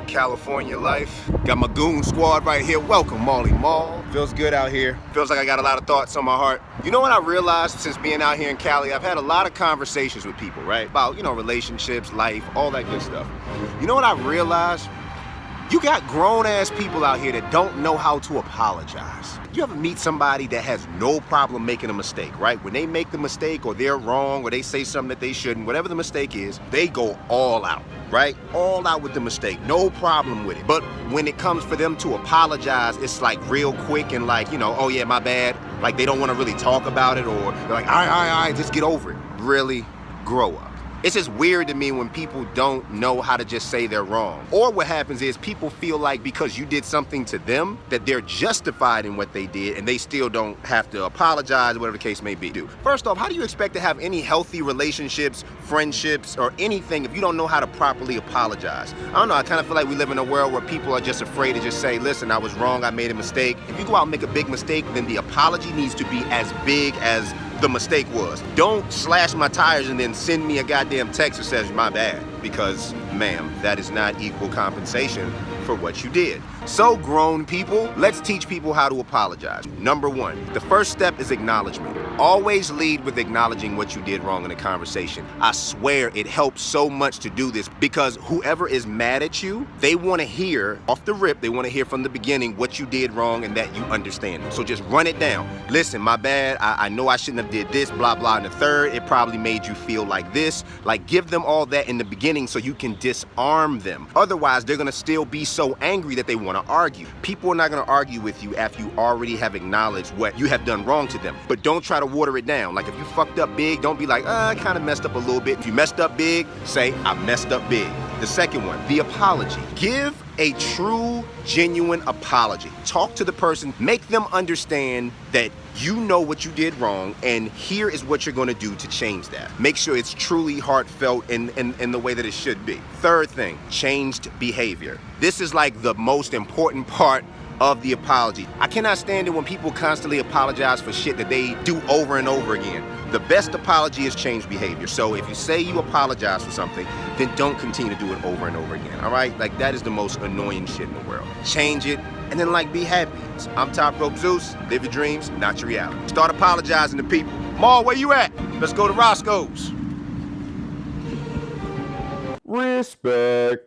California life. Got my goon squad right here. Welcome, Molly Mall. Feels good out here. Feels like I got a lot of thoughts on my heart. You know what I realized since being out here in Cali? I've had a lot of conversations with people, right? About, relationships, life, all that good stuff. You know what I realized? You got grown-ass people out here that don't know how to apologize. You ever meet somebody that has no problem making a mistake, right? When they make the mistake or they're wrong or they say something that they shouldn't, whatever the mistake is, they go all out, right? All out with the mistake, no problem with it. But when it comes for them to apologize, it's like real quick and like, oh yeah, my bad. Like they don't want to really talk about it, or they're like, all right, just get over it. Really grow up. It's just weird to me when people don't know how to just say they're wrong. Or what happens is people feel like because you did something to them that they're justified in what they did and they still don't have to apologize, whatever the case may be. First off, how do you expect to have any healthy relationships, friendships, or anything if you don't know how to properly apologize? I don't know, I kind of feel like we live in a world where people are just afraid to just say, listen, I was wrong, I made a mistake. If you go out and make a big mistake, then the apology needs to be as big as the mistake was. Don't slash my tires and then send me a goddamn text that says my bad, because ma'am, that is not equal compensation for what you did. So grown people, let's teach people how to apologize. Number one, the first step is acknowledgement. Always lead with acknowledging what you did wrong in a conversation. I swear it helps so much to do this, because whoever is mad at you, they want to hear off the rip, they want to hear from the beginning what you did wrong and that you understand it. So just run it down. Listen, my bad, I know I shouldn't have did this, blah, blah. And the third, it probably made you feel like this. Like, give them all that in the beginning so you can disarm them. Otherwise, they're gonna still be so angry that they want to argue. People are not going to argue with you after you already have acknowledged what you have done wrong to them. But don't try to water it down. Like if you fucked up big, don't be like, I kind of messed up a little bit. If you messed up big, say, I messed up big. The second one, the apology. Give a true, genuine apology. Talk to the person, make them understand that you know what you did wrong and here is what you're going to do to change that. Make sure it's truly heartfelt in the way that it should be. Third thing, changed behavior. This is like the most important part of the apology. I cannot stand it when people constantly apologize for shit that they do over and over again. The best apology is changed behavior. So if you say you apologize for something, then don't continue to do it over and over again, all right? Like that is the most annoying shit in the world. Change it, and then be happy. I'm Top Rope Zeus, live your dreams, not your reality. Start apologizing to people. Maul, where you at? Let's go to Roscoe's. Respect.